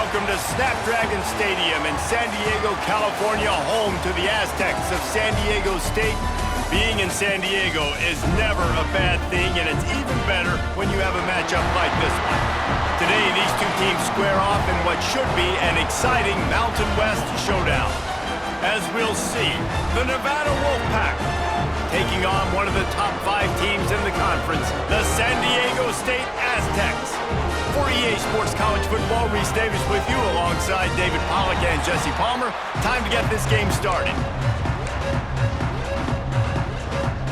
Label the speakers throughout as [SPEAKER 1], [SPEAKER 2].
[SPEAKER 1] welcome to Snapdragon Stadium in San Diego, California, home to the Aztecs of San Diego State. Being in San Diego is never a bad thing, and it's even better when you have a matchup like this one. Today, these two teams square off in what should be an exciting Mountain West showdown. As we'll see, the Nevada Wolfpack taking on one of the top 5 teams in the conference, the San Diego State Aztecs. For EA Sports College Football, Reese Davis with you alongside David Pollack and Jesse Palmer. Time to get this game started.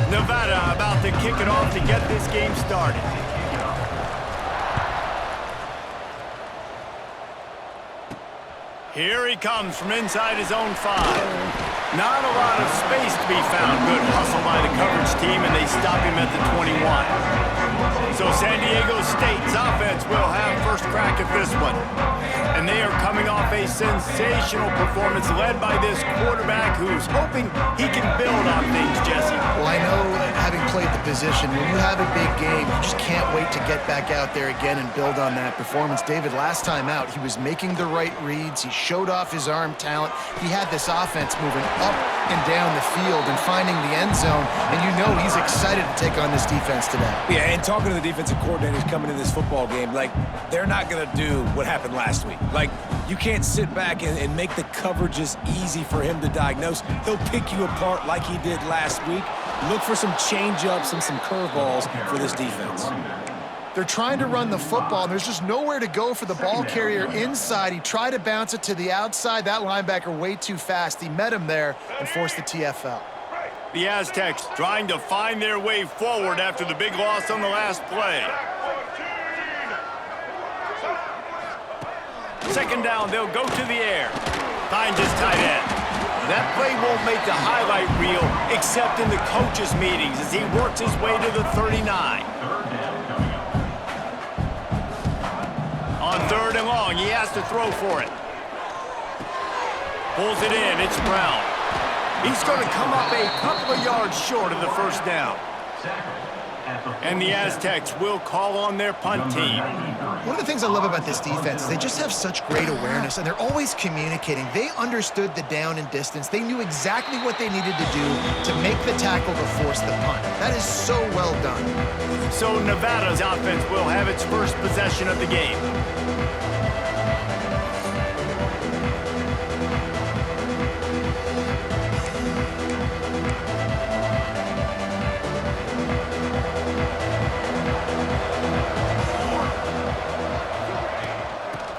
[SPEAKER 1] Nevada about to kick it off to get this game started. Here he comes from inside his own 5. Not a lot of space to be found. Good hustle by the coverage team, and they stop him at the 21. So San Diego State's offense will have first crack at this one. And they are coming off a sensational performance led by this quarterback who's hoping he can build on things, Jesse.
[SPEAKER 2] Well, I know, having played the position, when you have a big game, you just can't wait to get back out there again and build on that performance. David, last time out, he was making the right reads. He showed off his arm talent. He had this offense moving up and down the field and finding the end zone, and you know he's excited to take on this defense today.
[SPEAKER 3] Yeah, and talking to the defensive coordinators coming in this football game, like, they're not going to do what happened last week. Like, you can't sit back and make the coverages easy for him to diagnose. He'll pick you apart like he did last week. Look for some change-ups and some curveballs for this defense.
[SPEAKER 2] They're trying to run the football, and there's just nowhere to go for the ball carrier inside. He tried to bounce it to the outside. That linebacker way too fast. He met him there and forced the TFL.
[SPEAKER 1] The Aztecs trying to find their way forward after the big loss on the last play. Second down, they'll go to the air. Finds his tight end. That play won't make the highlight reel except in the coaches' meetings as he works his way to the 39. On 3rd and long, he has to throw for it. Pulls it in, it's Brown. He's going to come up a couple of yards short of the first down. And the Aztecs will call on their punt team.
[SPEAKER 2] One of the things I love about this defense is they just have such great awareness, and they're always communicating. They understood the down and distance. They knew exactly what they needed to do to make the tackle to force the punt. That is so well done.
[SPEAKER 1] So Nevada's offense will have its first possession of the game.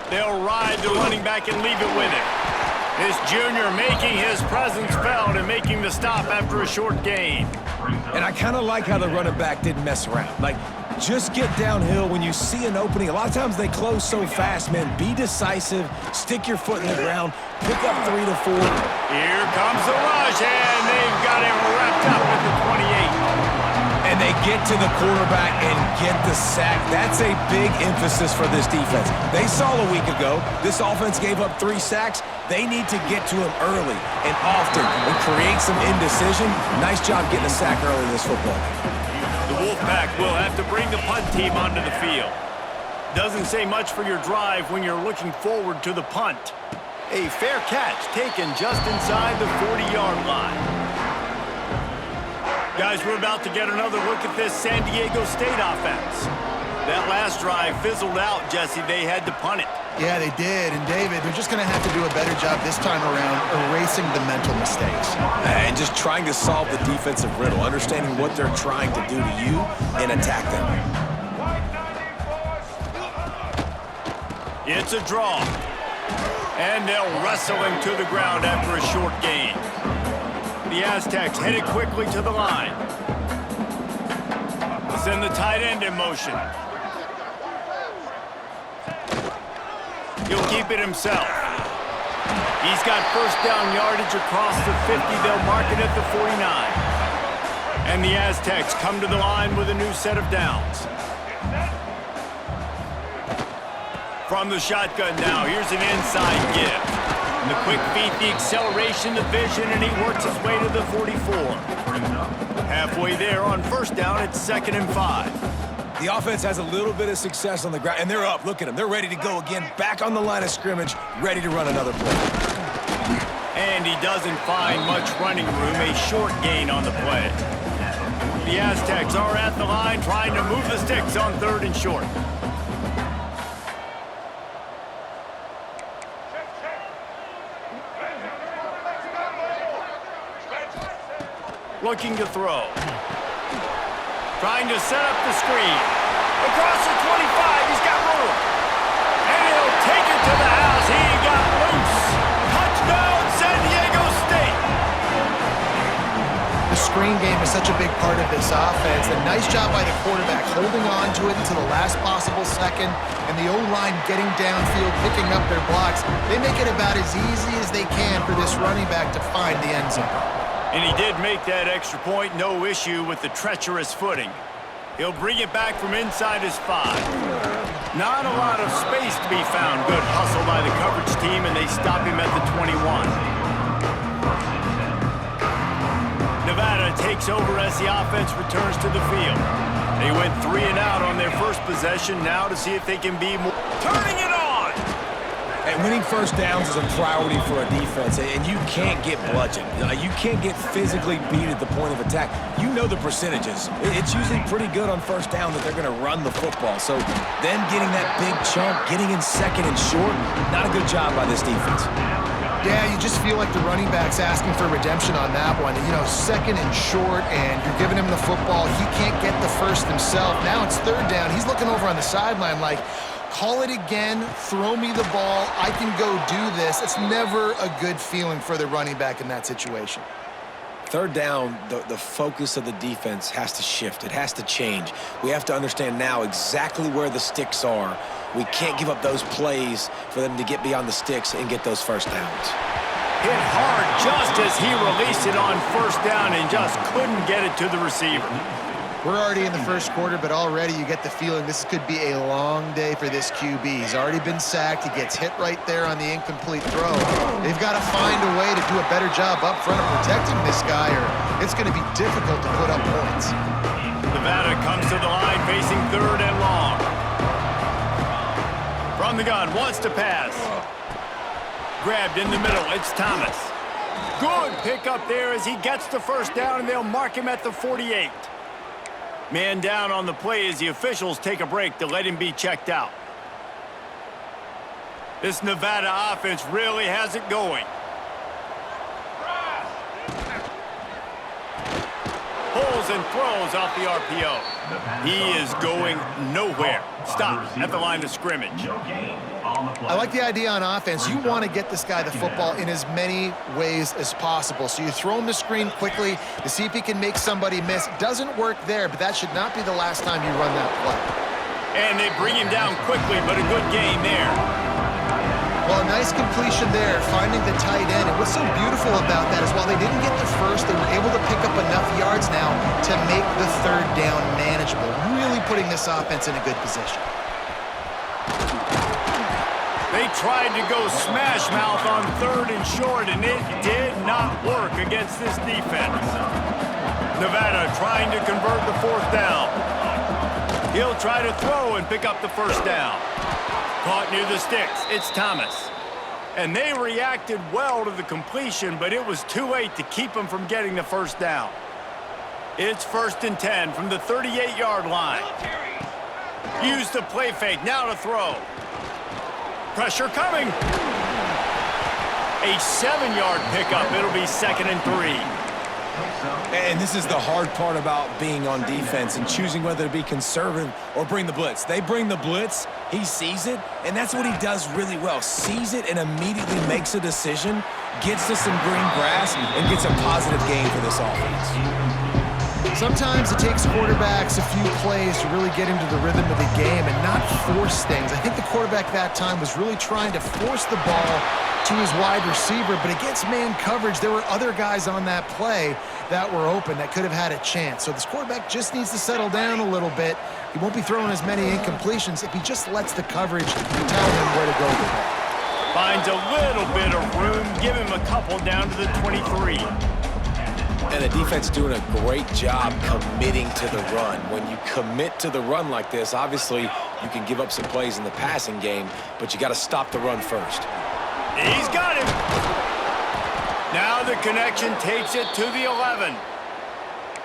[SPEAKER 1] They'll ride the running back and leave it with him. This junior making his presence felt and making the stop after a short gain.
[SPEAKER 3] And I kind of like how the running back didn't mess around. Like, just get downhill when you see an opening. A lot of times they close so fast, man. Be decisive, stick your foot in the ground, pick up 3 to 4.
[SPEAKER 1] Here comes the rush, and they've got him wrapped up at the 28.
[SPEAKER 3] And they get to the quarterback and get the sack. That's a big emphasis for this defense. They saw a week ago, this offense gave up 3 sacks. They need to get to him early and often and create some indecision. Nice job getting a sack early in this football game.
[SPEAKER 1] The Wolfpack will have to bring the punt team onto the field. Doesn't say much for your drive when you're looking forward to the punt. A fair catch taken just inside the 40-yard line. Guys, we're about to get another look at this San Diego State offense. That last drive fizzled out, Jesse. They had to punt it.
[SPEAKER 2] Yeah, they did. And, David, they're just going to have to do a better job this time around erasing the mental mistakes.
[SPEAKER 3] And just trying to solve the defensive riddle, understanding what they're trying to do to you and attack them.
[SPEAKER 1] It's a draw. And they'll wrestle him to the ground after a short gain. The Aztecs headed quickly to the line. Send the tight end in motion. He'll keep it himself. He's got first down yardage across the 50. They'll mark it at the 49. And the Aztecs come to the line with a new set of downs. From the shotgun now, here's an inside give. And the quick feet, the acceleration, the vision, and he works his way to the 44. Halfway there on first down, it's 2nd and 5.
[SPEAKER 3] The offense has a little bit of success on the ground, and they're up. Look at them. They're ready to go again, back on the line of scrimmage, ready to run another play.
[SPEAKER 1] And he doesn't find much running room, a short gain on the play. The Aztecs are at the line trying to move the sticks on 3rd and short. Looking to throw. Trying to set up the screen. Across the 25, he's got room. And he'll take it to the house. He got loose. Touchdown, San Diego State.
[SPEAKER 2] The screen game is such a big part of this offense. A nice job by the quarterback holding on to it until the last possible second, and the O-line getting downfield, picking up their blocks. They make it about as easy as they can for this running back to find the end zone.
[SPEAKER 1] And he did make that extra point, no issue with the treacherous footing. He'll bring it back from inside his 5. Not a lot of space to be found. Good hustle by the coverage team, and they stop him at the 21. Nevada takes over as the offense returns to the field. They went 3 and out on their first possession, now to see if they can be more. Turning it on!
[SPEAKER 3] And winning first downs is a priority for a defense, and you can't get bludgeoned. You can't get physically beat at the point of attack. You know the percentages. It's usually pretty good on first down that they're going to run the football. So them getting that big chunk, getting in 2nd and short, not a good job by this defense.
[SPEAKER 2] Yeah, you just feel like the running back's asking for redemption on that one. You know, 2nd and short, and you're giving him the football. He can't get the first himself. Now it's 3rd down. He's looking over on the sideline like, call it again, throw me the ball, I can go do this. It's never a good feeling for the running back in that situation.
[SPEAKER 3] 3rd down, the focus of the defense has to shift. It has to change. We have to understand now exactly where the sticks are. We can't give up those plays for them to get beyond the sticks and get those first downs.
[SPEAKER 1] Hit hard just as he released it on 1st down and just couldn't get it to the receiver.
[SPEAKER 2] We're already in the 1st quarter, but already you get the feeling this could be a long day for this QB. He's already been sacked. He gets hit right there on the incomplete throw. They've got to find a way to do a better job up front of protecting this guy, or it's going to be difficult to put up points.
[SPEAKER 1] Nevada comes to the line facing 3rd and long. From the gun, wants to pass. Grabbed in the middle, it's Thomas. Good pick up there as he gets the first down, and they'll mark him at the 48. Man down on the play as the officials take a break to let him be checked out. This Nevada offense really has it going. Pulls and throws off the RPO. He is going nowhere. Stop at the line of scrimmage.
[SPEAKER 2] I like the idea on offense. You want to get this guy the football in as many ways as possible. So you throw him the screen quickly to see if he can make somebody miss. Doesn't work there, but that should not be the last time you run that play.
[SPEAKER 1] And they bring him down quickly, but a good gain there.
[SPEAKER 2] Well, a nice completion there, finding the tight end. And what's so beautiful about that is while they didn't get the first, they were able to pick up enough yards now to make the 3rd down manageable, really putting this offense in a good position.
[SPEAKER 1] They tried to go smash mouth on 3rd and short, and it did not work against this defense. Nevada trying to convert the 4th down. He'll try to throw and pick up the first down. Caught near the sticks, it's Thomas. And they reacted well to the completion, but it was too late to keep him from getting the first down. It's 1st and 10 from the 38-yard line. Use the play fake, now to throw. Pressure coming. A 7-yard pickup. It'll be 2nd and 3.
[SPEAKER 3] And this is the hard part about being on defense and choosing whether to be conservative or bring the blitz. They bring the blitz, he sees it, and that's what he does really well. Sees it and immediately makes a decision, gets to some green grass, and gets a positive gain for this offense.
[SPEAKER 2] Sometimes it takes quarterbacks a few plays to really get into the rhythm of the game and not force things. I think the quarterback that time was really trying to force the ball to his wide receiver, but against man coverage, there were other guys on that play that were open that could have had a chance. So this quarterback just needs to settle down a little bit. He won't be throwing as many incompletions if he just lets the coverage tell him where to go.
[SPEAKER 1] Finds a little bit of room, give him a couple down to the 23.
[SPEAKER 3] And the defense doing a great job committing to the run. When you commit to the run like this, obviously you can give up some plays in the passing game, but you got to stop the run first.
[SPEAKER 1] He's got him. Now the connection takes it to the 11.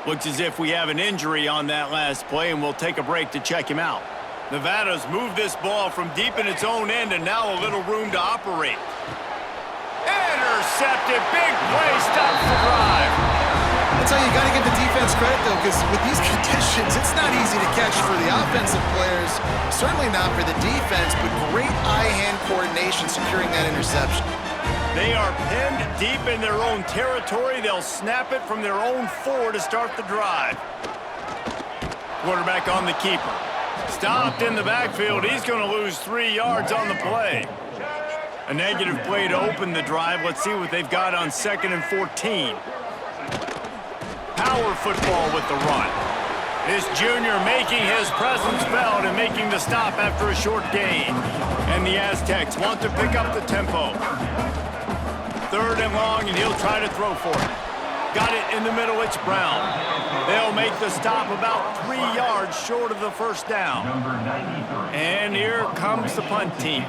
[SPEAKER 1] Looks as if we have an injury on that last play, and we'll take a break to check him out. Nevada's moved this ball from deep in its own end, and now a little room to operate. Intercepted. Big play. Stops the drive.
[SPEAKER 2] That's how you got to give the defense credit, though, because with these conditions, it's not easy to catch for the offensive players. Certainly not for the defense, but great eye-hand coordination securing that interception.
[SPEAKER 1] They are pinned deep in their own territory. They'll snap it from their own 4 to start the drive. Quarterback on the keeper. Stopped in the backfield. He's going to lose 3 yards on the play. A negative play to open the drive. Let's see what they've got on 2nd and 14. Power football with the run. This junior making his presence felt and making the stop after a short gain. And the Aztecs want to pick up the tempo. 3rd and long, and he'll try to throw for it. Got it in the middle. It's Brown. They'll make the stop about 3 yards short of the first down. And here comes the punt team.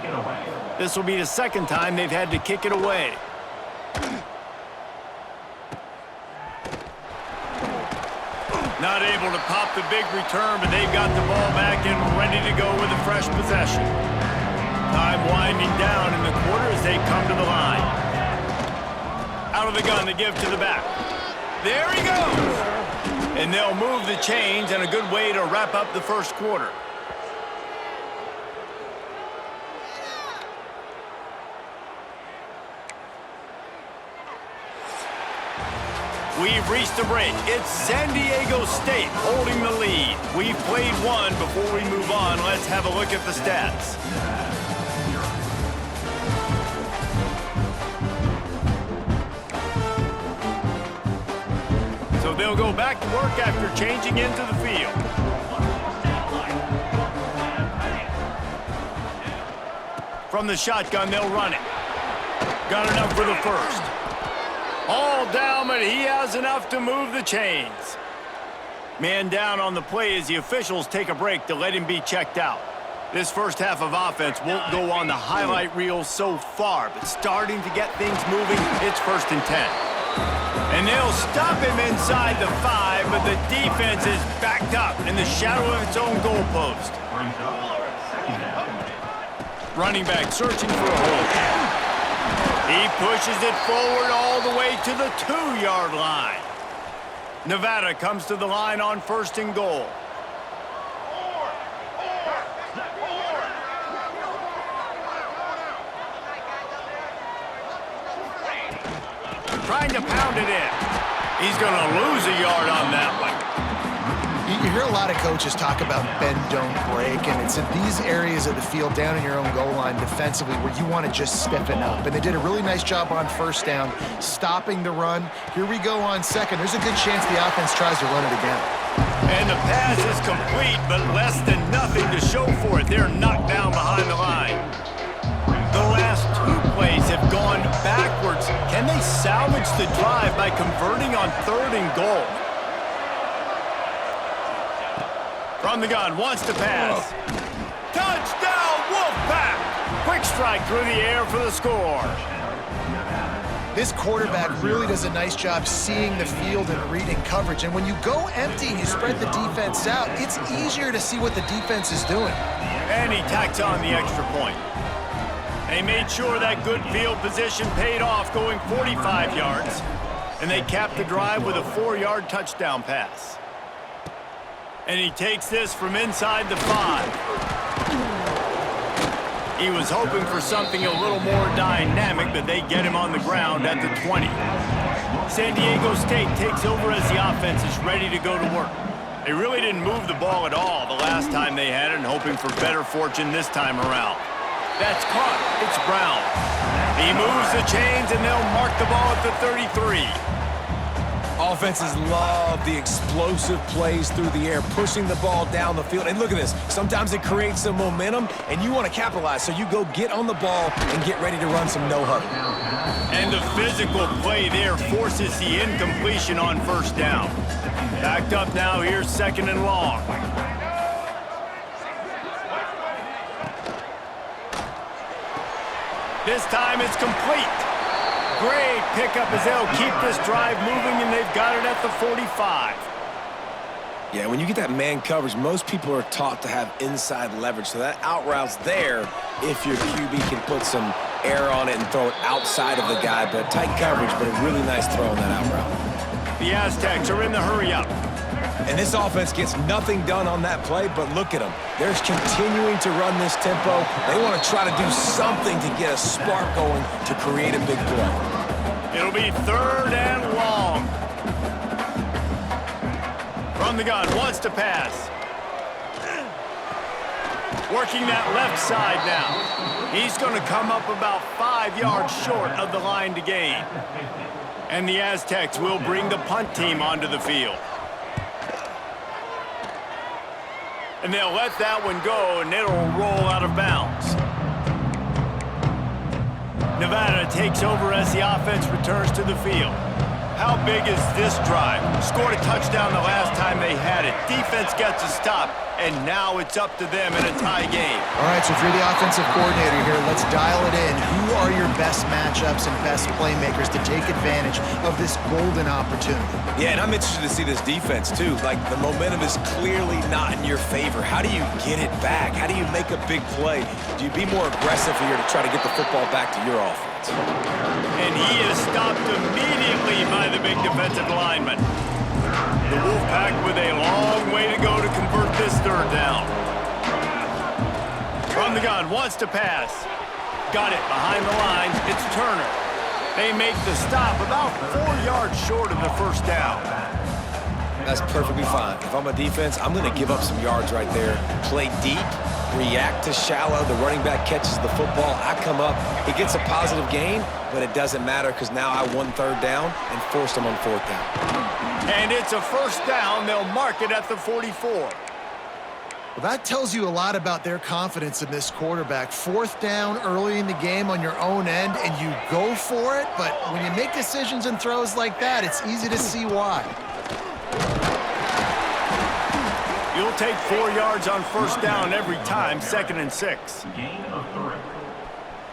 [SPEAKER 1] This will be the 2nd time they've had to kick it away. Not able to pop the big return, but they've got the ball back and ready to go with a fresh possession. Time winding down in the quarter as they come to the line. Out of the gun to give to the back. There he goes! And they'll move the chains, and a good way to wrap up the first quarter. We've reached the break. It's San Diego State holding the lead. We've played one. Before we move on, let's have a look at the stats. So they'll go back to work after changing into the field. From the shotgun, they'll run it. Got enough for the first. All down, but he has enough to move the chains. Man down on the play as the officials take a break to let him be checked out. This first half of offense won't go on the highlight reel so far, but starting to get things moving, it's 1st and 10. And they'll stop him inside the 5, but the defense is backed up in the shadow of its own goalpost. Running back searching for a hole. He pushes it forward all the way to the 2-yard line. Nevada comes to the line on 1st and goal. Trying to pound it in. He's going to lose a yard on that one.
[SPEAKER 2] You hear a lot of coaches talk about bend, don't break, and it's in these areas of the field down in your own goal line defensively where you want to just stiffen up. And they did a really nice job on 1st down, stopping the run. Here we go on 2nd. There's a good chance the offense tries to run it again.
[SPEAKER 1] And the pass is complete, but less than nothing to show for it. They're knocked down behind the line. The last 2 plays have gone backwards. Can they salvage the drive by converting on 3rd and goal? From the gun, wants to pass. Touchdown, Wolfpack! Quick strike through the air for the score.
[SPEAKER 2] This quarterback really does a nice job seeing the field and reading coverage. And when you go empty and you spread the defense out, it's easier to see what the defense is doing.
[SPEAKER 1] And he tacks on the extra point. They made sure that good field position paid off, going 45 yards. And they capped the drive with a 4-yard touchdown pass. And he takes this from inside the 5. He was hoping for something a little more dynamic, but they get him on the ground at the 20. San Diego State takes over as the offense is ready to go to work. They really didn't move the ball at all the last time they had it, and hoping for better fortune this time around. That's caught. It's Brown. He moves the chains, and they'll mark the ball at the 33.
[SPEAKER 3] Offenses love the explosive plays through the air, pushing the ball down the field. And look at this. Sometimes it creates some momentum, and you want to capitalize. So you go get on the ball and get ready to run some no-huddle.
[SPEAKER 1] And the physical play there forces the incompletion on first down. Backed up now, here's 2nd and long. This time it's complete. Great pickup as they'll keep this drive moving, and they've got it at the 45.
[SPEAKER 3] Yeah, when you get that man coverage, most people are taught to have inside leverage. So that out route's there if your QB can put some air on it and throw it outside of the guy. But tight coverage, but a really nice throw on that out route.
[SPEAKER 1] The Aztecs are in the hurry-up.
[SPEAKER 3] And this offense gets nothing done on that play, but look at them. They're continuing to run this tempo. They want to try to do something to get a spark going to create a big play.
[SPEAKER 1] It'll be 3rd and long. From the gun, wants to pass. Working that left side now. He's going to come up about 5 yards short of the line to gain. And the Aztecs will bring the punt team onto the field. And they'll let that one go, and it'll roll out of bounds. Nevada takes over as the offense returns to the field. How big is this drive? Scored a touchdown the last time they had it. Defense gets a stop, and now it's up to them in a tie game.
[SPEAKER 2] All right, so if you're the offensive coordinator here, let's dial it in. Who are your best matchups and best playmakers to take advantage of this golden opportunity?
[SPEAKER 3] Yeah, and I'm interested to see this defense, too. Like, the momentum is clearly not in your favor. How do you get it back? How do you make a big play? Do you be more aggressive here to try to get the football back to your offense?
[SPEAKER 1] And he is stopped immediately by the big defensive lineman. The Wolfpack with a long way to go to convert this 3rd down. From the gun, wants to pass. Got it behind the line. It's Turner. They make the stop about 4 yards short of the 1st down.
[SPEAKER 3] That's perfectly fine. If I'm a defense, I'm going to give up some yards right there. Play deep, react to shallow. The running back catches the football. I come up. He gets a positive gain, but it doesn't matter because now I won 3rd down and forced him on 4th down.
[SPEAKER 1] And it's a 1st down. They'll mark it at the 44.
[SPEAKER 2] Well, that tells you a lot about their confidence in this quarterback. 4th down early in the game on your own end, and you go for it. But when you make decisions and throws like that, it's easy to see why.
[SPEAKER 1] You'll take 4 yards on 1st down every time, 2nd and 6.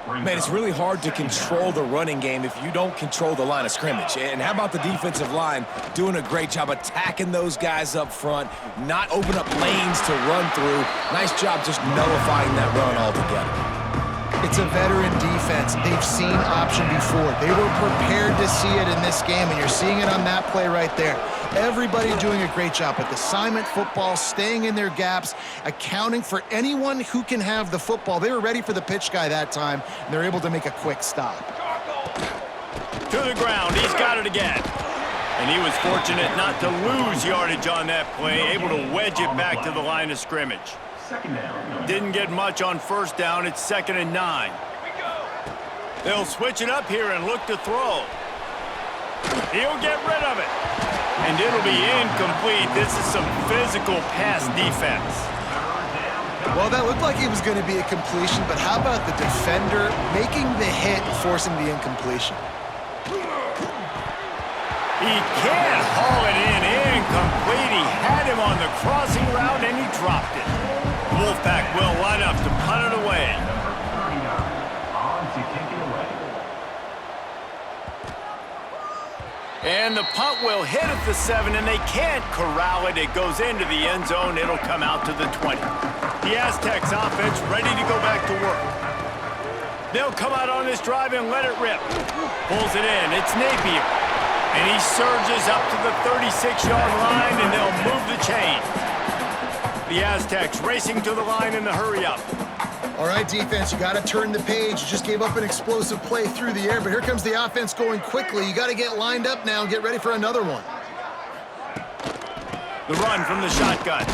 [SPEAKER 3] Man, it's really hard to control the running game if you don't control the line of scrimmage. And how about the defensive line doing a great job attacking those guys up front, not open up lanes to run through. Nice job just nullifying that run altogether.
[SPEAKER 2] It's a veteran defense. They've seen option before. They were prepared to see it in this game, and you're seeing it on that play right there. Everybody doing a great job with assignment football, staying in their gaps, accounting for anyone who can have the football. They were ready for the pitch guy that time, and they're able to make a quick stop.
[SPEAKER 1] To the ground, he's got it again. And he was fortunate not to lose yardage on that play, able to wedge it back to the line of scrimmage. Didn't get much on 1st down. It's 2nd and 9. They'll switch it up here and look to throw. He'll get rid of it. And it'll be incomplete. This is some physical pass defense.
[SPEAKER 2] Well, that looked like it was going to be a completion, but how about the defender making the hit and forcing the incompletion?
[SPEAKER 1] He can't haul it in. Incomplete. He had him on the crossing route, and he dropped it. Wolfpack will line up to punt it away. And the punt will hit at the 7, and they can't corral it. It goes into the end zone. It'll come out to the 20. The Aztecs offense ready to go back to work. They'll come out on this drive and let it rip. Pulls it in. It's Napier. And he surges up to the 36-yard line, and they'll move the chain. The Aztecs racing to the line in the hurry-up.
[SPEAKER 2] All right, defense, you got to turn the page. You just gave up an explosive play through the air, but here comes the offense going quickly. You got to get lined up now and get ready for another one.
[SPEAKER 1] The run from the shotgun.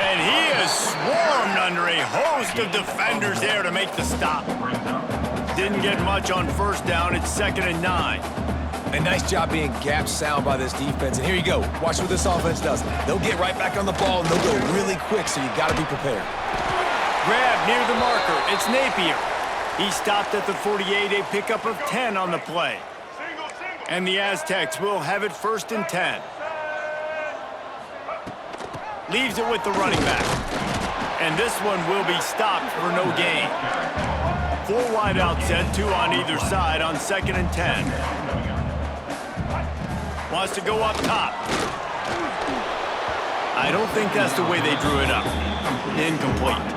[SPEAKER 1] And he is swarmed under a host of defenders there to make the stop. Didn't get much on 1st down. It's 2nd and 9.
[SPEAKER 3] A nice job being gap sound by this defense. And here you go. Watch what this offense does. They'll get right back on the ball, and they'll go really quick, so you got to be prepared.
[SPEAKER 1] Grab near the marker. It's Napier. He stopped at the 48, a pickup of 10 on the play. And the Aztecs will have it 1st and 10. Leaves it with the running back. And this one will be stopped for no gain. 4 wide out set, 2 on either side on 2nd and 10. Wants to go up top. I don't think that's the way they drew it up. Incomplete.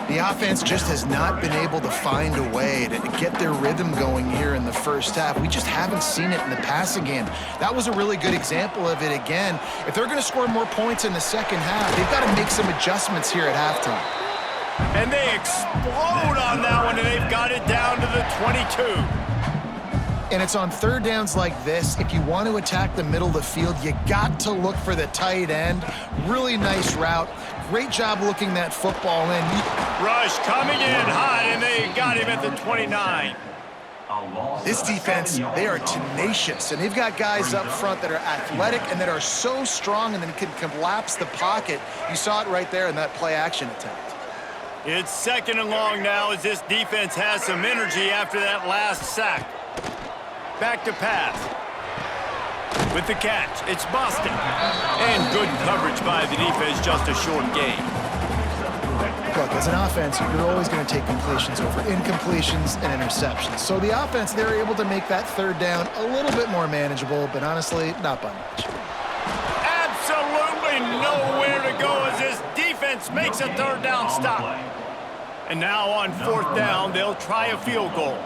[SPEAKER 2] The offense just has not been able to find a way to get their rhythm going here in the first half. We just haven't seen it in the passing game. That was a really good example of it again. If they're going to score more points in the second half, they've got to make some adjustments here at halftime.
[SPEAKER 1] And they explode on that one, and they've got it down to the 22.
[SPEAKER 2] And it's on 3rd downs like this. If you want to attack the middle of the field, you got to look for the tight end. Really nice route. Great job looking that football in.
[SPEAKER 1] Rush coming in hot, and they got him at the 29.
[SPEAKER 2] This defense, they are tenacious, and they've got guys up front that are athletic and that are so strong and then can collapse the pocket. You saw it right there in that play-action attempt.
[SPEAKER 1] It's 2nd and long now as this defense has some energy after that last sack. Back to pass. With the catch, it's Boston. And good coverage by the defense, just a short gain.
[SPEAKER 2] Look, as an offense, you're always going to take completions over incompletions and interceptions. So the offense, they're able to make that 3rd down a little bit more manageable, but honestly, not by much.
[SPEAKER 1] Absolutely nowhere to go as this defense makes a 3rd down stop. And now on 4th down, they'll try a field goal.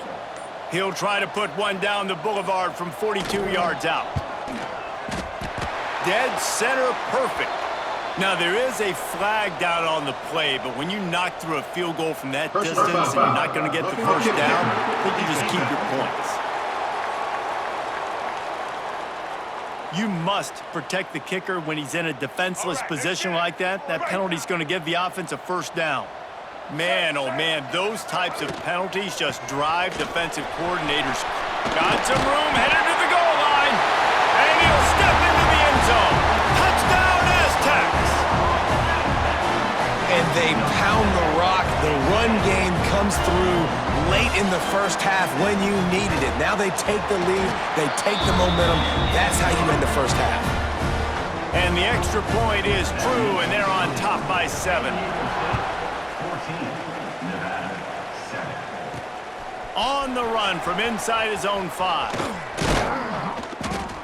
[SPEAKER 1] He'll try to put one down the boulevard from 42 yards out. Dead center perfect. Now, there is a flag down on the play, but when you knock through a field goal from that distance and you're not going to get the 1st down, I think you just keep your points. You must protect the kicker when he's in a defenseless position like that. That penalty's going to give the offense a 1st down. Man, oh man, those types of penalties just drive defensive coordinators. Got some room, headed to the goal line, and he'll step into the end zone. Touchdown, Aztecs!
[SPEAKER 3] And they pound the rock. The run game comes through late in the first half when you needed it. Now they take the lead, they take the momentum. That's how you end the first half.
[SPEAKER 1] And the extra point is true, and they're on top by 7. On the run from inside his own 5.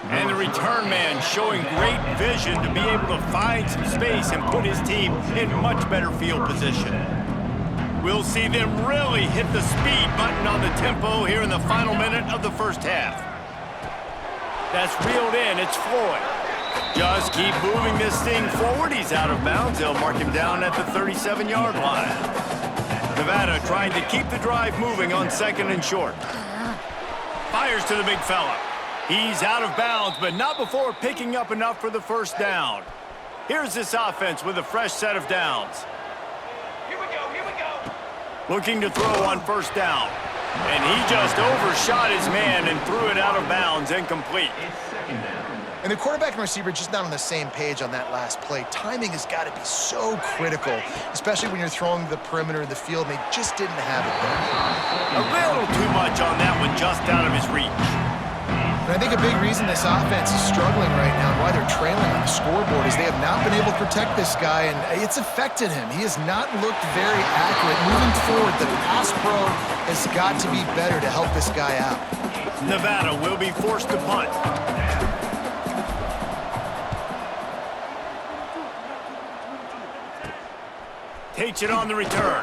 [SPEAKER 1] And the return man showing great vision to be able to find some space and put his team in much better field position. We'll see them really hit the speed button on the tempo here in the final minute of the first half. That's reeled in. It's Floyd. Just keep moving this thing forward. He's out of bounds. They'll mark him down at the 37-yard line. Nevada trying to keep the drive moving on 2nd and short. Fires to the big fella. He's out of bounds, but not before picking up enough for the 1st down. Here's this offense with a fresh set of downs. Here we go. Looking to throw on 1st down. And he just overshot his man and threw it out of bounds, incomplete.
[SPEAKER 2] And the quarterback and receiver just not on the same page on that last play. Timing has got to be so critical, especially when you're throwing to the perimeter of the field, and they just didn't have it there.
[SPEAKER 1] A little too much on that one, just out of his reach.
[SPEAKER 2] And I think a big reason this offense is struggling right now and why they're trailing on the scoreboard is they have not been able to protect this guy, and it's affected him. He has not looked very accurate. Moving forward, the pass pro has got to be better to help this guy out.
[SPEAKER 1] Nevada will be forced to punt. Takes it on the return.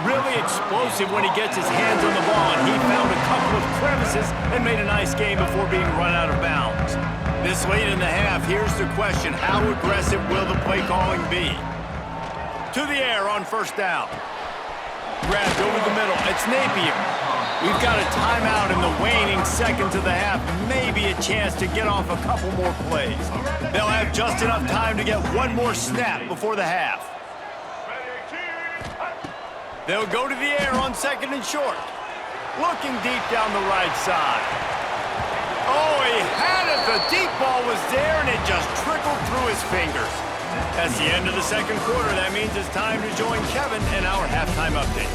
[SPEAKER 1] Really explosive when he gets his hands on the ball, and he found a couple of crevices and made a nice game before being run out of bounds. This late in the half, here's the question: how aggressive will the play calling be? To the air on 1st down. Grabbed over the middle. It's Napier. We've got a timeout in the waning seconds of the half. Maybe a chance to get off a couple more plays. They'll have just enough time to get one more snap before the half. They'll go to the air on 2nd and short. Looking deep down the right side. Oh, he had it. The deep ball was there, and it just trickled through his fingers. That's the end of the second quarter. That means it's time to join Kevin in our halftime update.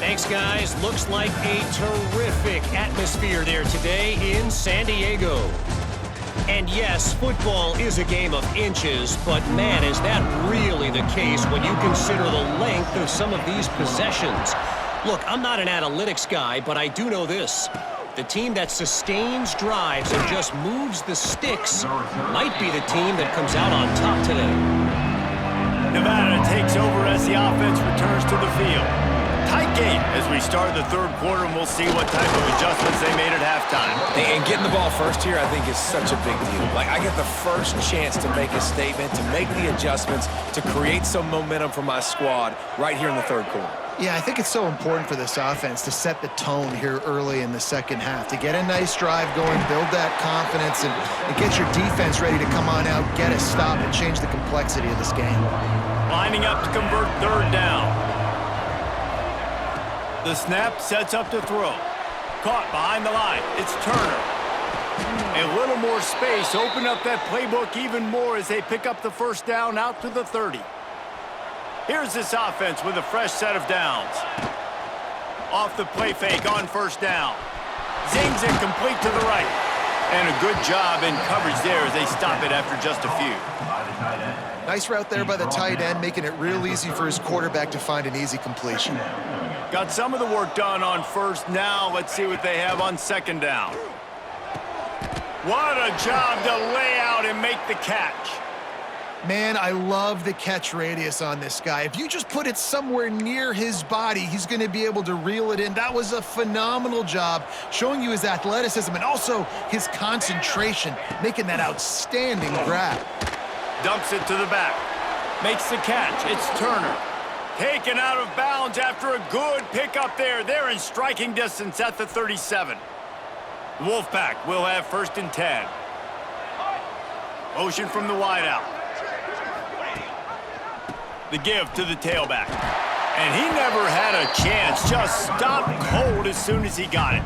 [SPEAKER 4] Thanks, guys. Looks like a terrific atmosphere there today in San Diego. And yes, football is a game of inches, but man, is that really the case when you consider the length of some of these possessions. Look, I'm not an analytics guy, but I do know this. The team that sustains drives and just moves the sticks might be the team that comes out on top today.
[SPEAKER 1] Nevada takes over as the offense returns to the field. Tight game as we start the third quarter, and we'll see what type of adjustments they made at halftime.
[SPEAKER 3] And getting the ball first here, I think, is such a big deal. Like, I get the first chance to make a statement, to make the adjustments, to create some momentum for my squad right here in the third quarter.
[SPEAKER 2] Yeah, I think it's so important for this offense to set the tone here early in the second half, to get a nice drive going, build that confidence, and get your defense ready to come on out, get a stop, and change the complexity of this game.
[SPEAKER 1] Lining up to convert third down. The snap sets up to throw. Caught behind the line. It's Turner. A little more space. Open up that playbook even more as they pick up the first down out to the 30. Here's this offense with a fresh set of downs. Off the play fake on first down. Zings it complete to the right. And a good job in coverage there as they stop it after just a few.
[SPEAKER 2] Nice route there by the tight end, making it real easy for his quarterback to find an easy completion.
[SPEAKER 1] Got some of the work done on first. Now let's see what they have on second down. What a job to lay out and make the catch.
[SPEAKER 2] Man, I love the catch radius on this guy. If you just put it somewhere near his body, he's going to be able to reel it in. That was a phenomenal job, showing you his athleticism and also his concentration, making that outstanding grab.
[SPEAKER 1] Dumps it to the back. Makes the catch. It's Turner. Taken out of bounds after a good pickup there. They're in striking distance at the 37. The Wolfpack will have first and 10. Motion from the wideout. The give to the tailback. And he never had a chance. Just stopped cold as soon as he got it.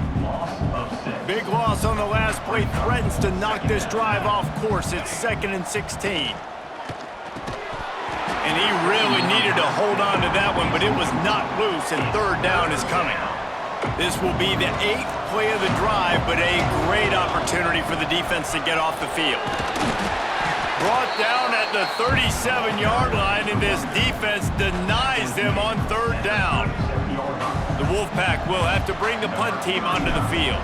[SPEAKER 1] Big loss on the last play. Threatens to knock this drive off course. It's 2nd and 16. And he really needed to hold on to that one, but it was not loose, and third down is coming. This will be the 8th play of the drive, but a great opportunity for the defense to get off the field. Brought down at the 37-yard line, and this defense denies them on third down. The Wolfpack will have to bring the punt team onto the field.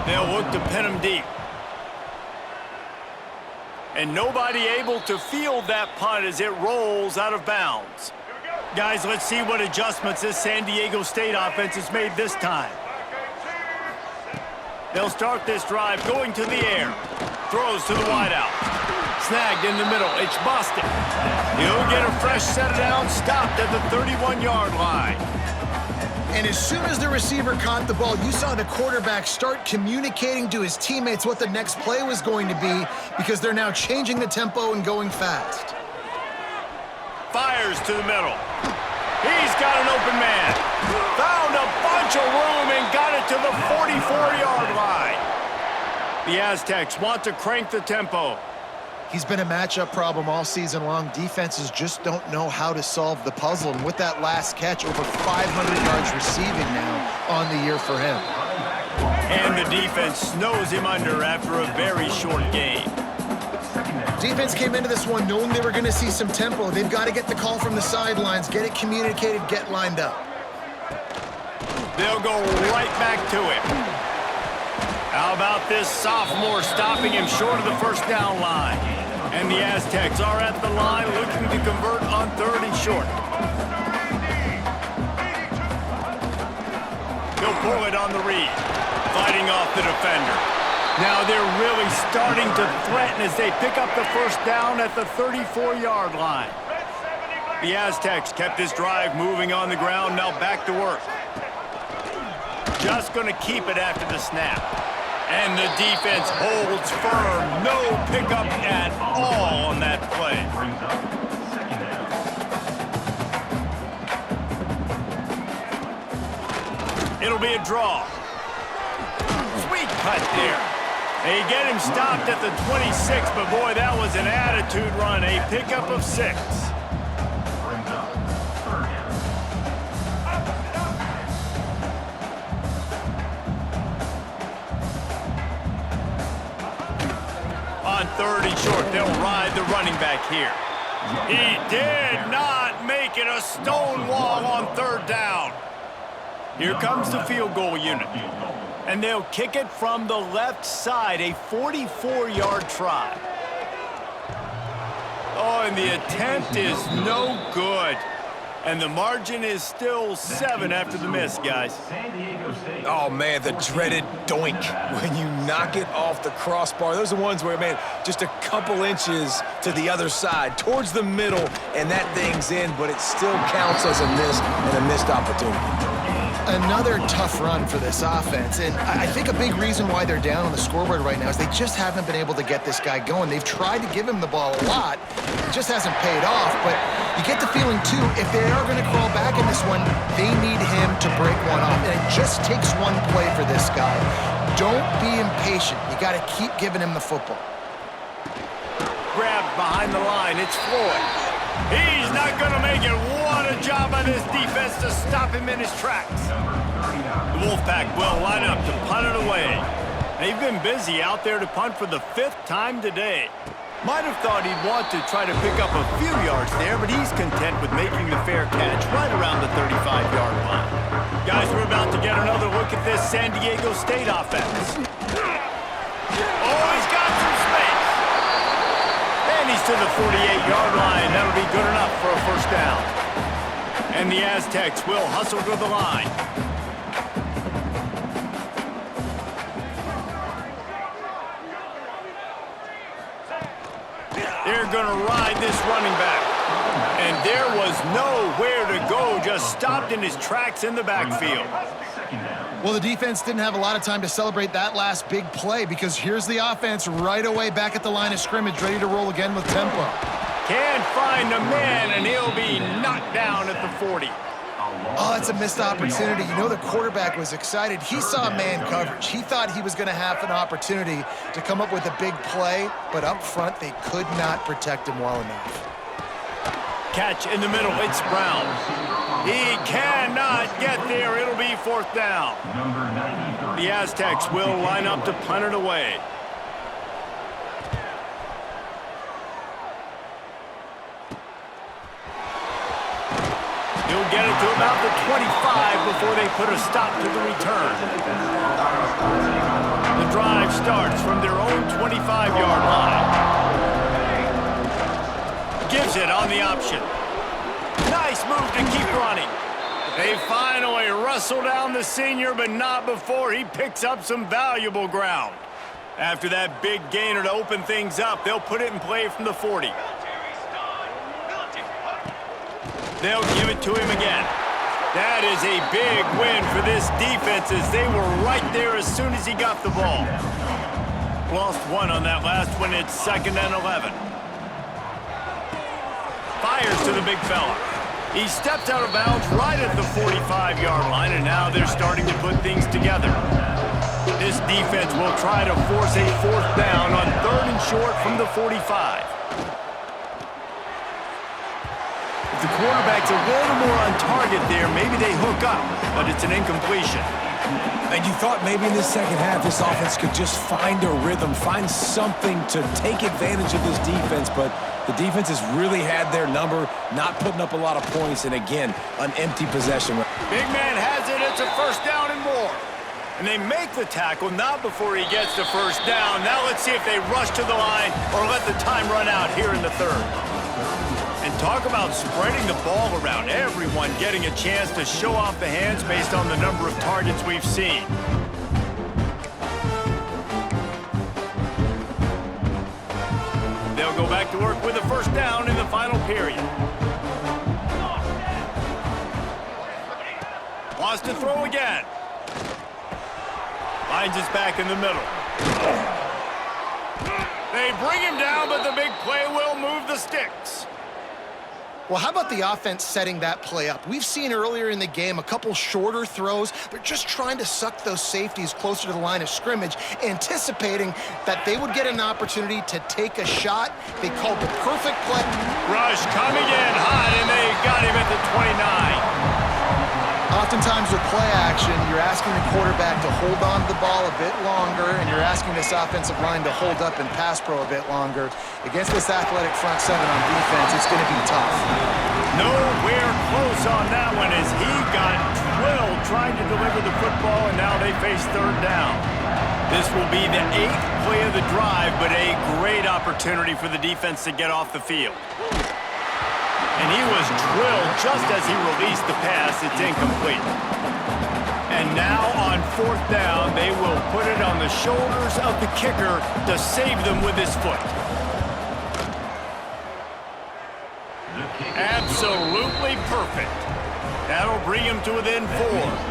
[SPEAKER 1] They'll look to pin them deep. And nobody able to field that punt as it rolls out of bounds. Guys, let's see what adjustments this San Diego State offense has made this time. They'll start this drive going to the air. Throws to the wideout. Snagged in the middle. It's Boston. He'll get a fresh set of downs, stopped at the 31-yard line.
[SPEAKER 2] And as soon as the receiver caught the ball, you saw the quarterback start communicating to his teammates what the next play was going to be, because they're now changing the tempo and going fast.
[SPEAKER 1] Fires to the middle. He's got an open man. Found a bunch of room and got it to the 44-yard line. The Aztecs want to crank the tempo.
[SPEAKER 2] He's been a matchup problem all season long. Defenses just don't know how to solve the puzzle. And with that last catch, over 500 yards receiving now on the year for him.
[SPEAKER 1] And the defense snows him under after a very short game.
[SPEAKER 2] Defense came into this one knowing they were going to see some tempo. They've got to get the call from the sidelines, get it communicated, get lined up.
[SPEAKER 1] They'll go right back to him. How about this sophomore stopping him short of the first down line? And the Aztecs are at the line looking to convert on third and short. He'll pull it on the read, fighting off the defender. Now they're really starting to threaten as they pick up the first down at the 34-yard line. The Aztecs kept this drive moving on the ground, now back to work. Just going to keep it after the snap. And the defense holds firm. No pickup at all on that play. It'll be a draw. Sweet cut there. They get him stopped at the 26, but boy, that was an attitude run. A pickup of 6. On 3rd and short, they'll ride the running back here. He did not make it a stone wall on 3rd down. Here comes the field goal unit. And they'll kick it from the left side, a 44-yard try. Oh, and the attempt is no good. And the margin is still 7 after the miss, guys.
[SPEAKER 3] Oh, man, the dreaded doink when you knock it off the crossbar. Those are ones where, man, just a couple inches to the other side, towards the middle, and that thing's in, but it still counts as a miss and a missed opportunity.
[SPEAKER 2] Another tough run for this offense, and I think a big reason why they're down on the scoreboard right now is they just haven't been able to get this guy going. They've tried to give him the ball a lot. It just hasn't paid off, but you get the feeling, too, if they are going to crawl back in this one, they need him to break one off, and it just takes one play for this guy. Don't be impatient. You got to keep giving him the football.
[SPEAKER 1] Grabbed behind the line. It's Floyd. He's not going to make it. What a job by this defense to stop him in his tracks. The Wolfpack will line up to punt it away. They've been busy out there to punt for the 5th time today. Might have thought he'd want to try to pick up a few yards there, but he's content with making the fair catch right around the 35-yard line. Guys, we're about to get another look at this San Diego State offense. Oh, he's got some space. And he's to the 48-yard line. That'll be good enough for a 1st down. And the Aztecs will hustle to the line. They're going to ride this running back. And there was nowhere to go, just stopped in his tracks in the backfield.
[SPEAKER 2] Well, the defense didn't have a lot of time to celebrate that last big play because here's the offense right away back at the line of scrimmage, ready to roll again with tempo.
[SPEAKER 1] Can't find a man, and he'll be knocked down at the 40.
[SPEAKER 2] Oh, that's a missed opportunity. You know the quarterback was excited. He saw man coverage. He thought he was going to have an opportunity to come up with a big play, but up front, they could not protect him well enough.
[SPEAKER 1] Catch in the middle. It's Brown. He cannot get there. It'll be 4th down. The Aztecs will line up to punt it away. He'll get it to about the 25 before they put a stop to the return. The drive starts from their own 25-yard line. Gives it on the option. Nice move to keep running. They finally wrestle down the senior, but not before he picks up some valuable ground. After that big gainer to open things up, they'll put it in play from the 40. They'll give it to him again. That is a big win for this defense as they were right there as soon as he got the ball. Lost 1 on that last one. It's 2nd and 11. Fires to the big fella. He steps out of bounds right at the 45-yard line, and now they're starting to put things together. This defense will try to force a 4th down on 3rd and short from the 45. The quarterback's a little more on target there. Maybe they hook up, but it's an incompletion.
[SPEAKER 3] And you thought maybe in the second half this offense could just find a rhythm, find something to take advantage of this defense, but the defense has really had their number, not putting up a lot of points, and again, an empty possession.
[SPEAKER 1] Big man has it. It's a 1st down and more. And they make the tackle, not before he gets the 1st down. Now let's see if they rush to the line or let the time run out here in the 3rd. And talk about spreading the ball around. Everyone getting a chance to show off the hands based on the number of targets we've seen. They'll go back to work with a 1st down in the final period. Wants to throw again. Finds his back in the middle. They bring him down, but the big play will move the sticks.
[SPEAKER 2] Well, how about the offense setting that play up? We've seen earlier in the game a couple shorter throws. They're just trying to suck those safeties closer to the line of scrimmage, anticipating that they would get an opportunity to take a shot. They called the perfect play.
[SPEAKER 1] Rush coming in hot, and they got him at the 29.
[SPEAKER 2] Oftentimes with play action, you're asking the quarterback to hold on to the ball a bit longer, and you're asking this offensive line to hold up in pass pro a bit longer. Against this athletic front seven on defense, it's going to be tough.
[SPEAKER 1] Nowhere close on that one as he got drilled trying to deliver the football, and now they face third down. This will be the 8th play of the drive, but a great opportunity for the defense to get off the field. And he was drilled just as he released the pass. It's incomplete. And now on 4th down, they will put it on the shoulders of the kicker to save them with his foot. Absolutely perfect. That'll bring him to within 4.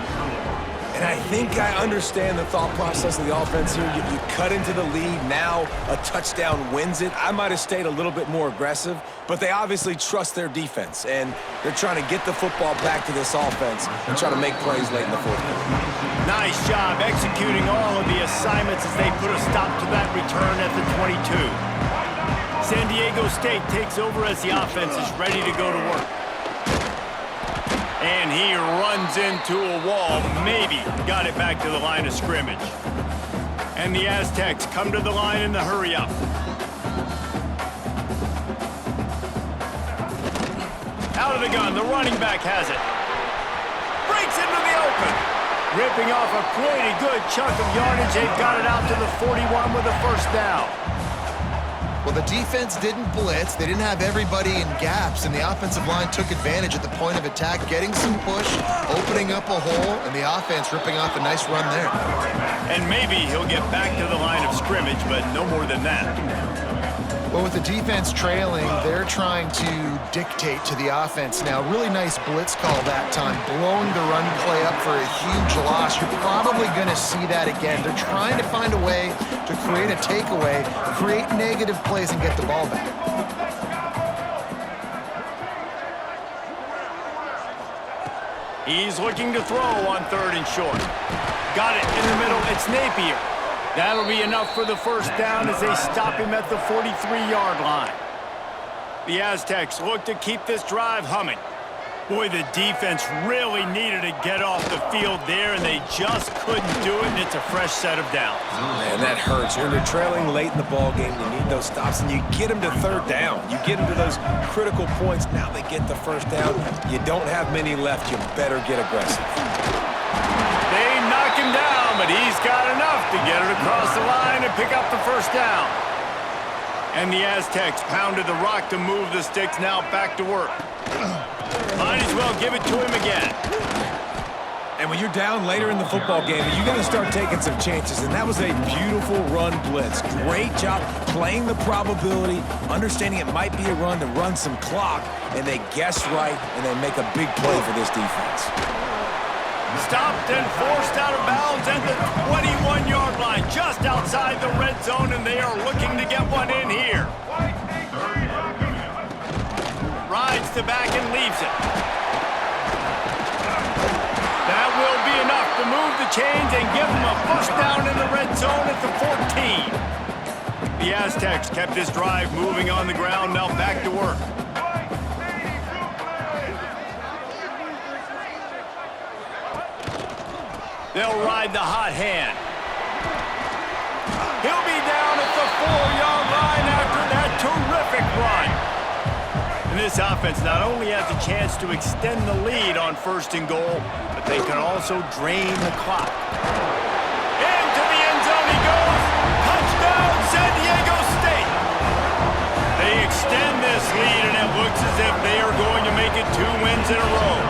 [SPEAKER 3] And I think I understand the thought process of the offense here. You cut into the lead. Now a touchdown wins it. I might have stayed a little bit more aggressive, but they obviously trust their defense, and they're trying to get the football back to this offense and try to make plays late in the fourth quarter.
[SPEAKER 1] Nice job executing all of the assignments as they put a stop to that return at the 22. San Diego State takes over as the offense is ready to go to work. And he runs into a wall, maybe got it back to the line of scrimmage. And the Aztecs come to the line in the hurry-up. Out of the gun, the running back has it. Breaks into the open. Ripping off a pretty good chunk of yardage. They've got it out to the 41 with a first down.
[SPEAKER 2] Well, the defense didn't blitz. They didn't have everybody in gaps, and the offensive line took advantage at the point of attack, getting some push, opening up a hole, and the offense ripping off a nice run there.
[SPEAKER 1] And maybe he'll get back to the line of scrimmage, but no more than that.
[SPEAKER 2] Well, with the defense trailing, they're trying to dictate to the offense now. Really nice blitz call that time, blowing the run play up for a huge loss. You're probably going to see that again. They're trying to find a way to create a takeaway, create negative plays, and get the ball back.
[SPEAKER 1] He's looking to throw on 3rd and short. Got it in the middle. It's Napier. That'll be enough for the first down as they stop him at the 43-yard line. The Aztecs look to keep this drive humming. Boy, the defense really needed to get off the field there, and they just couldn't do it, and it's a fresh set of downs.
[SPEAKER 3] Man, that hurts. You're trailing late in the ball game. You need those stops, and you get them to 3rd down. You get them to those critical points. Now they get the first down. You don't have many left. You better get aggressive.
[SPEAKER 1] They knock him down, but he's got enough to get it across the line and pick up the first down. And the Aztecs pounded the rock to move the sticks, now back to work. Might as well give it to him again.
[SPEAKER 3] And when you're down later in the football game, you got to start taking some chances, and that was a beautiful run blitz. Great job playing the probability, understanding it might be a run to run some clock, and they guessed right, and they make a big play for this defense.
[SPEAKER 1] Stopped and forced out of bounds at the 21-yard line, just outside the red zone, and they are looking to get one in here. Rides the back and leaves it. That will be enough to move the chains and give them a first down in the red zone at the 14. The Aztecs kept this drive moving on the ground, now back to work. They'll ride the hot hand. He'll be down at the 4-yard line after that terrific run. And this offense not only has a chance to extend the lead on 1st and goal, but they can also drain the clock. Into the end zone he goes. Touchdown, San Diego State. They extend this lead, and it looks as if they are going to make it 2 wins in a row.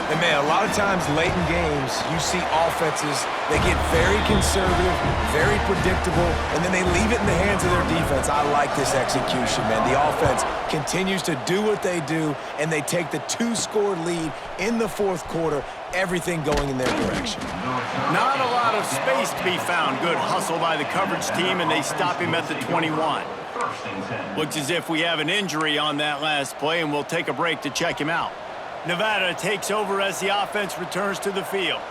[SPEAKER 3] And man, a lot of times late in games, you see offenses, they get very conservative, very predictable, and then they leave it in the hands of their defense. I like this execution, man. The offense continues to do what they do, and they take the 2-score lead in the 4th quarter, everything going in their direction.
[SPEAKER 1] Not a lot of space to be found. Good hustle by the coverage team, and they stop him at the 21. Looks as if we have an injury on that last play, and we'll take a break to check him out. Nevada takes over as the offense returns to the field.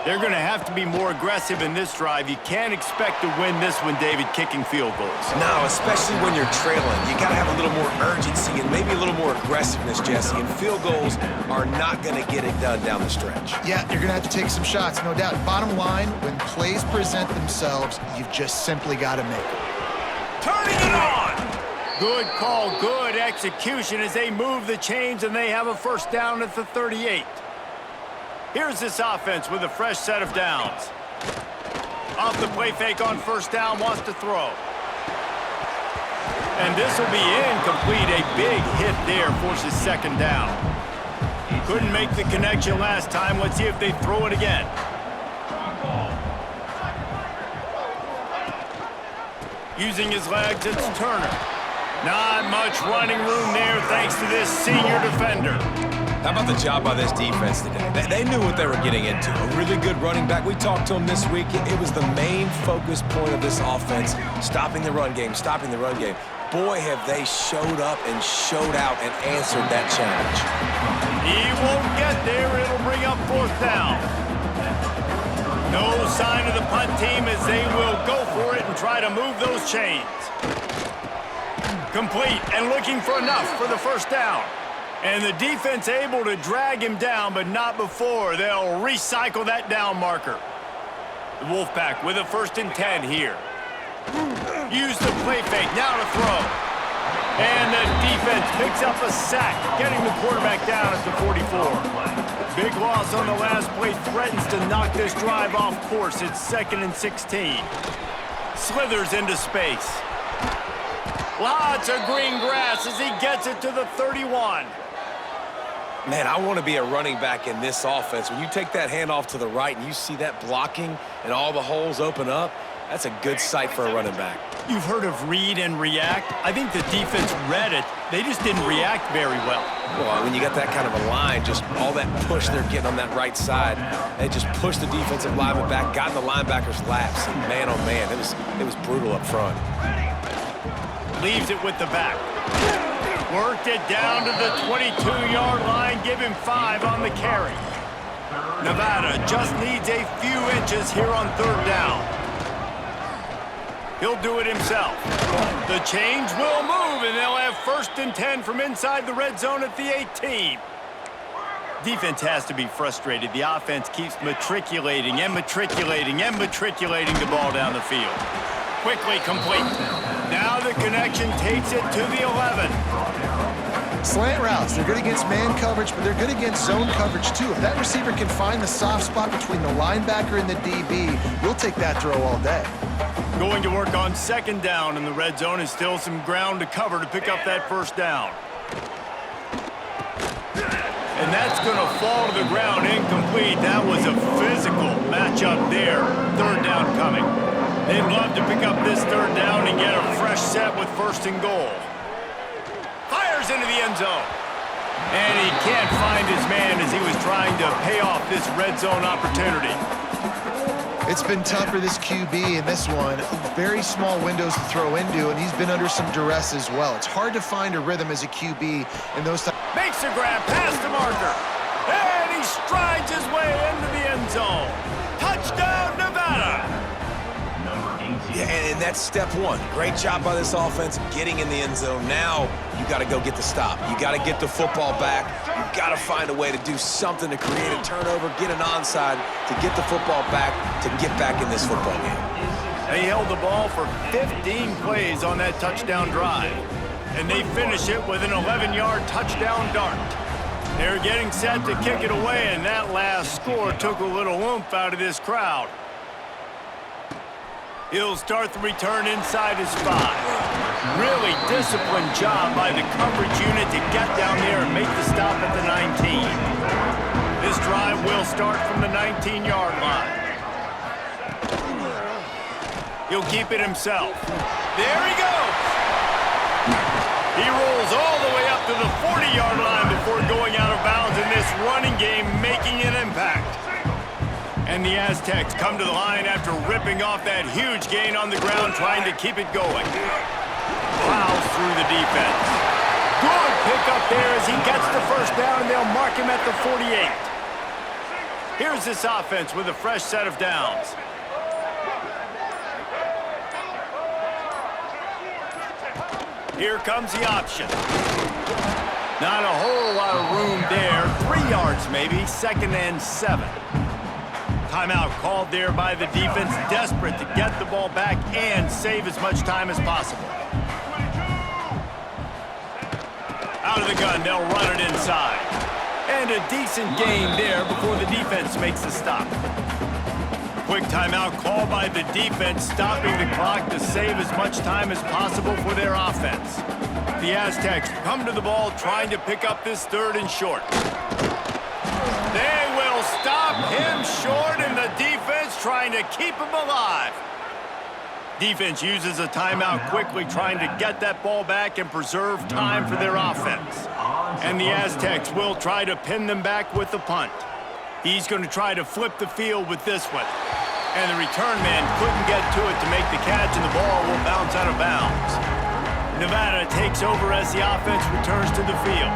[SPEAKER 1] They're going to have to be more aggressive in this drive. You can't expect to win this one, David, kicking field goals.
[SPEAKER 3] No, especially when you're trailing. You got to have a little more urgency and maybe a little more aggressiveness, Jesse. And field goals are not going to get it done down the stretch.
[SPEAKER 2] Yeah, you're going to have to take some shots, no doubt. Bottom line, when plays present themselves, you've just simply got to make them.
[SPEAKER 1] Turning it on! Good call, good execution as they move the chains, and they have a first down at the 38. Here's this offense with a fresh set of downs. Off the play fake on first down, wants to throw. And this will be incomplete. A big hit there forces second down. Couldn't make the connection last time. Let's see if they throw it again. Using his legs, it's Turner. Not much running room there thanks to this senior defender.
[SPEAKER 3] How about the job by this defense today? They knew what they were getting into. A really good running back. We talked to him this week. It was the main focus point of this offense, stopping the run game, stopping the run game. Boy, have they showed up and showed out and answered that challenge.
[SPEAKER 1] He won't get there. It'll bring up fourth down. No sign of the punt team as they will go for it and try to move those chains. Complete and looking for enough for the first down. And the defense able to drag him down, but not before. They'll recycle that down marker. The Wolfpack with a 1st and 10 here. Use the play fake, now to throw. And the defense picks up a sack, getting the quarterback down at the 44. Big loss on the last play, threatens to knock this drive off course. It's 2nd and 16. Slithers into space. Lots of green grass as he gets it to the 31.
[SPEAKER 3] Man, I want to be a running back in this offense. When you take that handoff to the right and you see that blocking and all the holes open up, that's a good sight for a running back.
[SPEAKER 1] You've heard of read and react. I think the defense read it. They just didn't react very well.
[SPEAKER 3] Well, when you got that kind of a line, just all that push they're getting on that right side, they just pushed the defensive lineman back, got in the linebacker's laps, and man, oh man, it was brutal up front.
[SPEAKER 1] Leaves it with the back. Worked it down to the 22-yard line. Give him 5 on the carry. Nevada just needs a few inches here on 3rd down. He'll do it himself. The chains will move, and they'll have 1st and 10 from inside the red zone at the 18. Defense has to be frustrated. The offense keeps matriculating and matriculating and matriculating the ball down the field. Quickly complete. Now the connection takes it to the 11.
[SPEAKER 2] Slant routes, they're good against man coverage, but they're good against zone coverage too. If that receiver can find the soft spot between the linebacker and the DB, we'll take that throw all day.
[SPEAKER 1] Going to work on 2nd down in the red zone, and still some ground to cover to pick up that 1st down. And that's going to fall to the ground incomplete. That was a physical matchup there. 3rd down coming. They'd love to pick up this 3rd down and get a fresh set with 1st and goal. Fires into the end zone. And he can't find his man as he was trying to pay off this red zone opportunity.
[SPEAKER 2] It's been tough for this QB in this one. Very small windows to throw into, and he's been under some duress as well. It's hard to find a rhythm as a QB in those times.
[SPEAKER 1] Makes a grab past the marker. And he strides his way into the end zone. Touchdown, Nevada.
[SPEAKER 3] Yeah, and that's step 1. Great job by this offense getting in the end zone. Now you got to go get the stop. You got to get the football back. You got to find a way to do something to create a turnover, get an onside, to get the football back, to get back in this football game.
[SPEAKER 1] They held the ball for 15 plays on that touchdown drive, and they finish it with an 11-yard touchdown dart. They're getting set to kick it away, and that last score took a little oomph out of this crowd. He'll start the return inside his 5. Really disciplined job by the coverage unit to get down there and make the stop at the 19. This drive will start from the 19-yard line. He'll keep it himself. There he goes. He rolls all the way up to the 40-yard line before going out of bounds in this running game, making an impact. And the Aztecs come to the line after ripping off that huge gain on the ground, trying to keep it going. plows through the defense. Good pickup there as he gets the first down, and they'll mark him at the 48. Here's this offense with a fresh set of downs. Here comes the option. Not a whole lot of room there. 3 yards maybe, 2nd and 7. Timeout called there by the defense, desperate to get the ball back and save as much time as possible. Out of the gun, they'll run it inside. And a decent gain there before the defense makes a stop. Quick timeout called by the defense, stopping the clock to save as much time as possible for their offense. The Aztecs come to the ball trying to pick up this 3rd and short. They will stop him short, and the defense trying to keep him alive. Defense uses a timeout quickly, trying to get that ball back and preserve time for their offense. And the Aztecs will try to pin them back with the punt. He's going to try to flip the field with this one. And the return man couldn't get to it to make the catch, and the ball will bounce out of bounds. Nevada takes over as the offense returns to the field.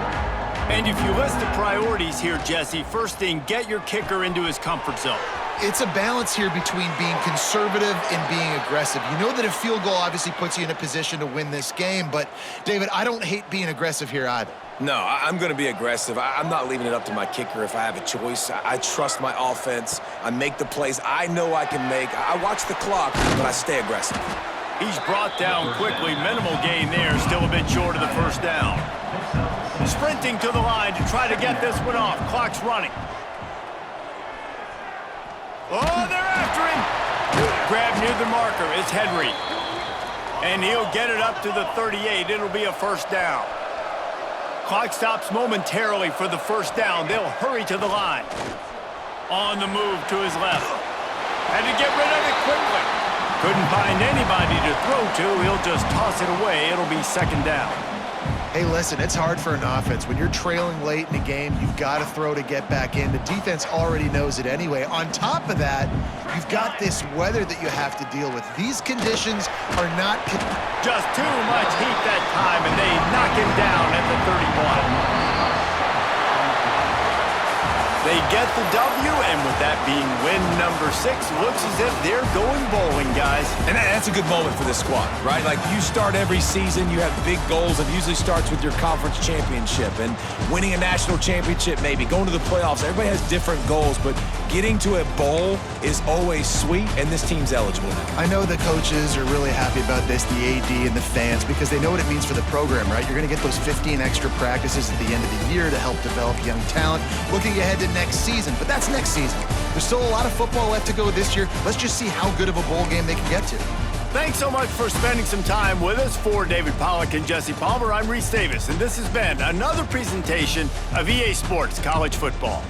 [SPEAKER 1] And if you list the priorities here, Jesse, first thing, get your kicker into his comfort zone.
[SPEAKER 2] It's a balance here between being conservative and being aggressive. You know that a field goal obviously puts you in a position to win this game, but, David, I don't hate being aggressive here either.
[SPEAKER 3] No, I'm going to be aggressive. I'm not leaving it up to my kicker if I have a choice. I trust my offense. I make the plays I know I can make. I watch the clock, but I stay aggressive.
[SPEAKER 1] He's brought down quickly. Minimal gain there, still a bit short of the first down. Sprinting to the line to try to get this one off. Clock's running. Oh, they're after him. Grab near the marker. It's Henry. And he'll get it up to the 38. It'll be a first down. Clock stops momentarily for the first down. They'll hurry to the line. On the move to his left. Had to get rid of it quickly. Couldn't find anybody to throw to. He'll just toss it away. It'll be 2nd down.
[SPEAKER 2] Hey, listen, it's hard for an offense. When you're trailing late in a game, you've got to throw to get back in. The defense already knows it anyway. On top of that, you've got this weather that you have to deal with. These conditions are not...
[SPEAKER 1] Just too much heat that time, and they knock him down at the 31. They get the W, and with that being win number 6, looks as if they're going bowling, guys.
[SPEAKER 3] And that's a good moment for this squad, right? Like, you start every season, you have big goals. It usually starts with your conference championship and winning a national championship, maybe going to the playoffs. Everybody has different goals, but getting to a bowl is always sweet, and this team's eligible now.
[SPEAKER 2] I know the coaches are really happy about this, the AD and the fans, because they know what it means for the program, right? You're going to get those 15 extra practices at the end of the year to help develop young talent. Looking ahead to next season, but that's next season. There's still a lot of football left to go this year. Let's just see how good of a bowl game they can get to.
[SPEAKER 1] Thanks so much for spending some time with us. For David Pollack and Jesse Palmer, I'm Reese Davis, and this has been another presentation of EA Sports College Football.